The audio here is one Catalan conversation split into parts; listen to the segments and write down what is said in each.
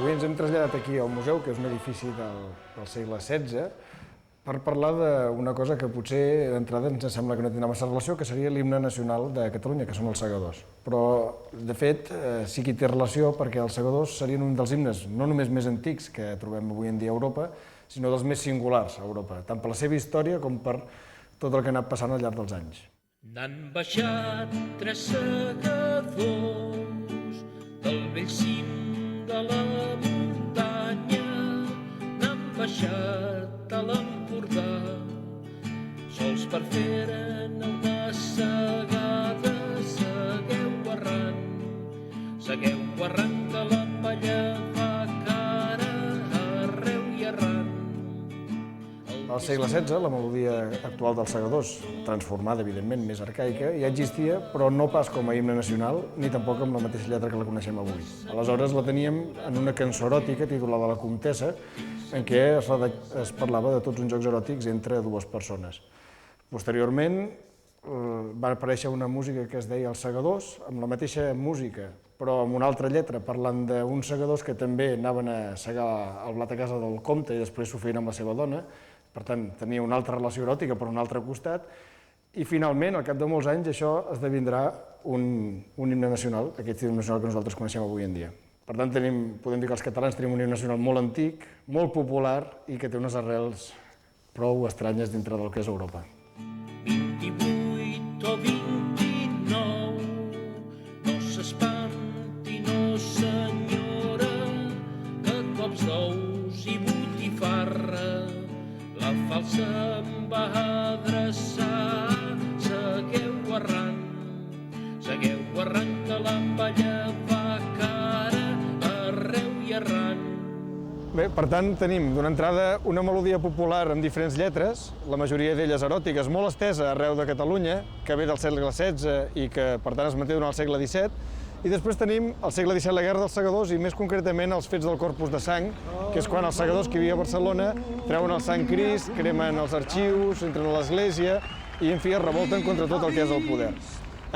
Avui ens hem traslladat aquí al museu, que és un edifici del segle XVI, per parlar d'una cosa que potser d'entrada ens sembla que no tindrà massa relació, que seria l'himne nacional de Catalunya, que són els segadors. Però, de fet, sí que hi té relació perquè els segadors serien un dels himnes no només més antics que trobem avui en dia a Europa, sinó dels més singulars a Europa, tant per la seva història com per tot el que ha anat passant al llarg dels anys. N'han baixat 3 segadors del vell cim de la muntanya, n'han baixat a l'Empordà, sols per fer-ne una segada. Segueu arran que la palla fa cara arreu i arran. Al segle XVI, la melodia actual dels segadors, transformada, evidentment, més arcaica, ja existia, però no pas com a himne nacional, ni tampoc amb la mateixa lletra que la coneixem avui. Aleshores la teníem en una cançó eròtica titulada La Comtessa, en què es parlava de tots uns jocs eròtics entre dues persones. Posteriorment va aparèixer una música que es deia Els Segadors, amb la mateixa música, però amb una altra lletra, parlant d'uns segadors que també anaven a segar el blat a casa del comte i després s'ho feien amb la seva dona. Per tant, tenia una altra relació eròtica per un altre costat, i finalment, al cap de molts anys, això esdevindrà un himne nacional, aquest himne nacional que nosaltres coneixem avui en dia. Per tant, podem dir que els catalans tenim un himne nacional molt antic, molt popular i que té unes arrels prou estranyes dintre del que és Europa. 28 o 29, no s'espanti, no senyora, que cops d'ous i botifarra la falsa em va adreçar. Segueu arran que la palla fa cara arreu i arran. Bé, per tant, tenim d'una entrada una melodia popular amb diferents lletres, la majoria d'elles eròtiques, molt estesa arreu de Catalunya, que ve del segle XVI i que, per tant, es manté durant el segle XVII. I després tenim al segle XVII la Guerra dels Segadors i més concretament els fets del Corpus de Sang, que és quan els segadors que hi havia a Barcelona treuen el Sant Crist, cremen els arxius, entren a l'església i, en fi, es revolten contra tot el que és el poder.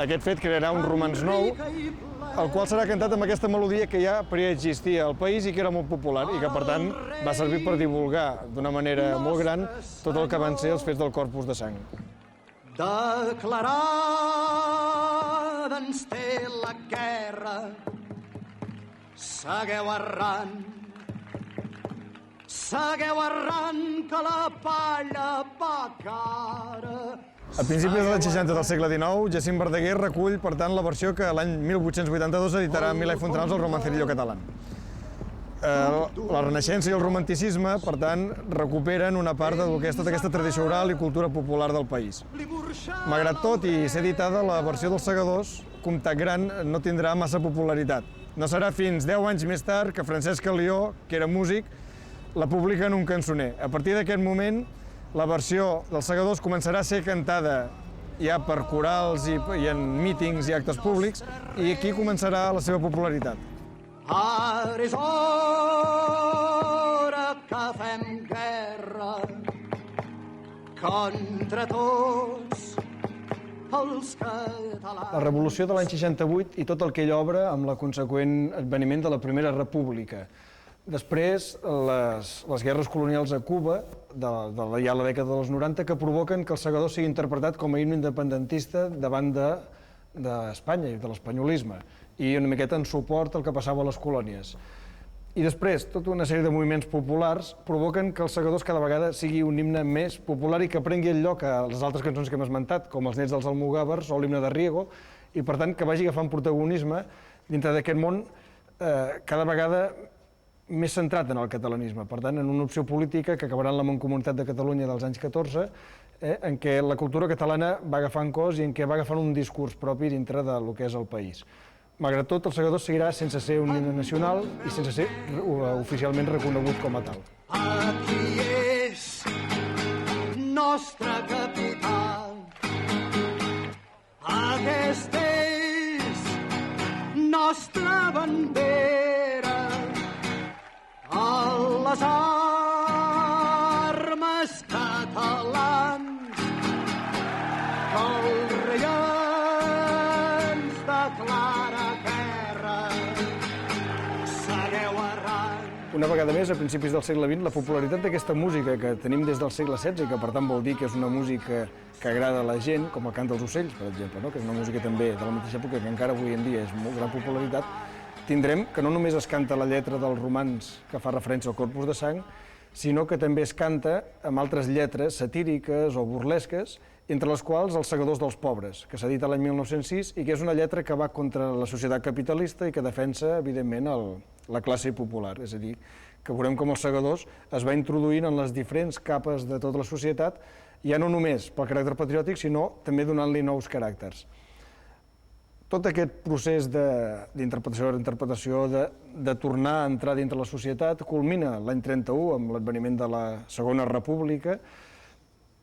Aquest fet crearà un romanç nou, el qual serà cantat amb aquesta melodia que ja preexistia al país i que era molt popular i que, per tant, va servir per divulgar d'una manera molt gran tot el que van ser els fets del Corpus de Sang. Declarada ens té la guerra, segueu arran que la palla va cara. A principis dels anys 60 del segle XIX, Jacint Verdaguer recull, per tant, la versió que l'any 1882 editarà Milà i Fontanals al Romancerillo català. La Renaixença i el Romanticisme, per tant, recuperen una part del que és tota aquesta tradició oral i cultura popular del país. Malgrat tot i ser editada, la versió dels segadors, Comtat Gran, no tindrà massa popularitat. No serà fins 10 anys més tard que Francesc Alió, que era músic, la publica en un cançoner. A partir d'aquest moment, la versió dels segadors començarà a ser cantada ja per corals i en mítings i actes públics, i aquí començarà la seva popularitat. Ara és hora que fem guerra contra tots els catalans. La revolució de l'any 68 i tot el que ell obre amb la conseqüent adveniment de la Primera República. Després, les guerres colonials a Cuba, ja a la dècada dels 90, que provoquen que el segador sigui interpretat com a himne independentista davant d'Espanya i de l'espanyolisme, i una miqueta en suport al que passava a les colònies. I després, tota una sèrie de moviments populars provoquen que els segadors cada vegada sigui un himne més popular i que prengui el lloc a les altres cançons que hem esmentat, com els Nets dels Almogàvers o l'himne de Riego, i per tant que vagi agafant protagonisme dintre d'aquest món cada vegada més centrat en el catalanisme, per tant, en una opció política que acabarà en la Mancomunitat de Catalunya dels anys 14, en què la cultura catalana va agafant cos i en què va agafant un discurs propi dintre del que és el país. Malgrat tot, el segador seguirà sense ser un himne nacional i sense ser oficialment reconegut com a tal. Aquí és nostra capital, aquesta és nostra bandera, a les armes catalans, el rei ens declara guerra, segueu arran Una vegada més, a principis del segle XX, la popularitat d'aquesta música que tenim des del segle XVI, i que per tant vol dir que és una música que agrada a la gent, com el cant dels ocells, per exemple, no? Que és una música també de la mateixa època que encara avui en dia és molt gran popularitat, tindrem que no només es canta la lletra del romanç que fa referència al Corpus de Sang, sinó que també es canta amb altres lletres satíriques o burlesques, entre les quals Els segadors dels pobres, que s'edita l'any 1906 i que és una lletra que va contra la societat capitalista i que defensa, evidentment, la classe popular. És a dir, que veurem com Els segadors es va introduint en les diferents capes de tota la societat, ja no només pel caràcter patriòtic, sinó també donant-li nous caràcters. Tot aquest procés d'interpretació, de tornar a entrar dintre la societat, culmina l'any 31 amb l'adveniment de la Segona República.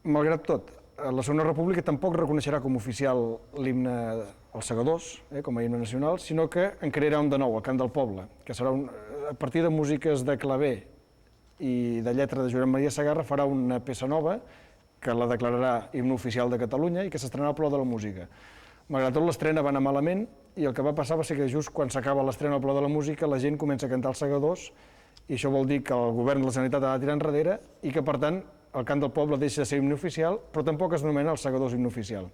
Malgrat tot, la Segona República tampoc reconeixerà com a oficial l'himne als segadors, com a himne nacional, sinó que en crearà un de nou, el Cant del Poble, que serà a partir de músiques de claver i de lletra de Josep Maria Segarra, farà una peça nova que la declararà himne oficial de Catalunya i que s'estrenarà al Palau de la Música. Malgrat tot, l'estrena va anar malament i el que va passar va ser que just quan s'acaba l'estrena al Palau de la Música la gent comença a cantar Els segadors i això vol dir que el govern de la Generalitat ha de tirar enrere i que, per tant, el Cant del Poble deixa de ser himne oficial, però tampoc es nomena Els segadors himne oficial.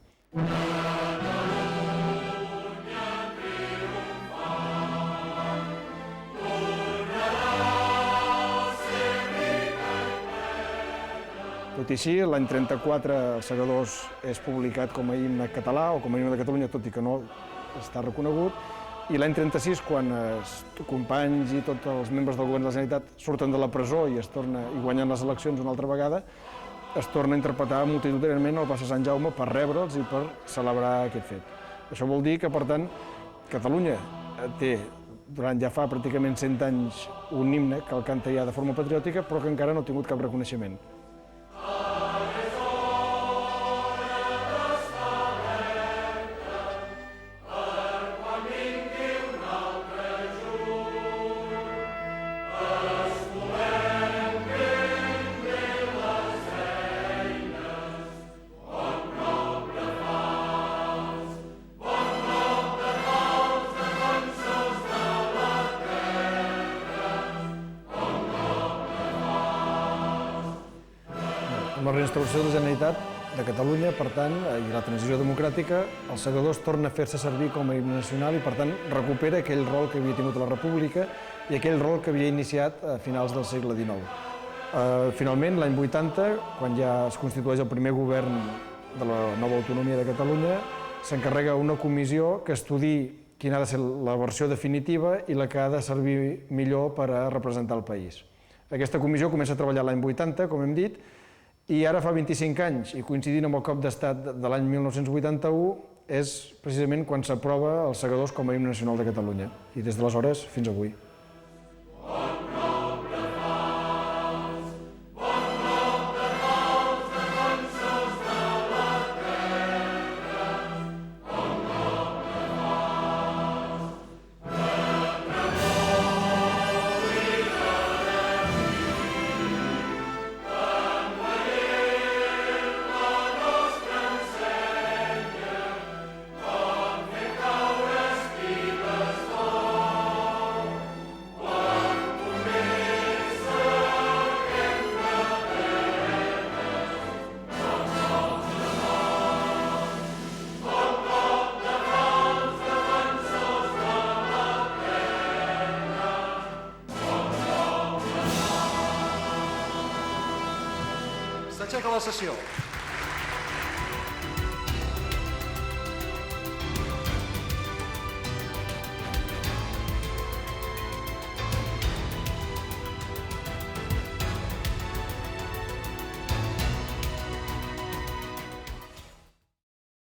Tot i així, l'any 34 Els segadors és publicat com a himne català o com a himne de Catalunya, tot i que no està reconegut, i l'any 36, quan els companys i tots els membres del govern de la Generalitat surten de la presó i guanyen les eleccions una altra vegada, es torna a interpretar multitudinàriament al plaça Sant Jaume per rebre'ls i per celebrar aquest fet. Això vol dir que, per tant, Catalunya té, durant ja fa pràcticament 100 anys, un himne que el canta ja de forma patriòtica, però que encara no ha tingut cap reconeixement. Amb la reinstauració de la Generalitat de Catalunya, per tant, i la transició democràtica, Els segadors torna a fer-se servir com a himne nacional i, per tant, recupera aquell rol que havia tingut a la República i aquell rol que havia iniciat a finals del segle XIX. Finalment, l'any 80, quan ja es constitueix el primer govern de la nova autonomia de Catalunya, s'encarrega una comissió que estudiï quina ha de ser la versió definitiva i la que ha de servir millor per a representar el país. Aquesta comissió comença a treballar l'any 80, com hem dit, i ara fa 25 anys, i coincidint amb el cop d'estat de l'any 1981, és precisament quan s'aprova Els segadors com a himne nacional de Catalunya, i des d'aleshores fins avui. S'aixeca la sessió.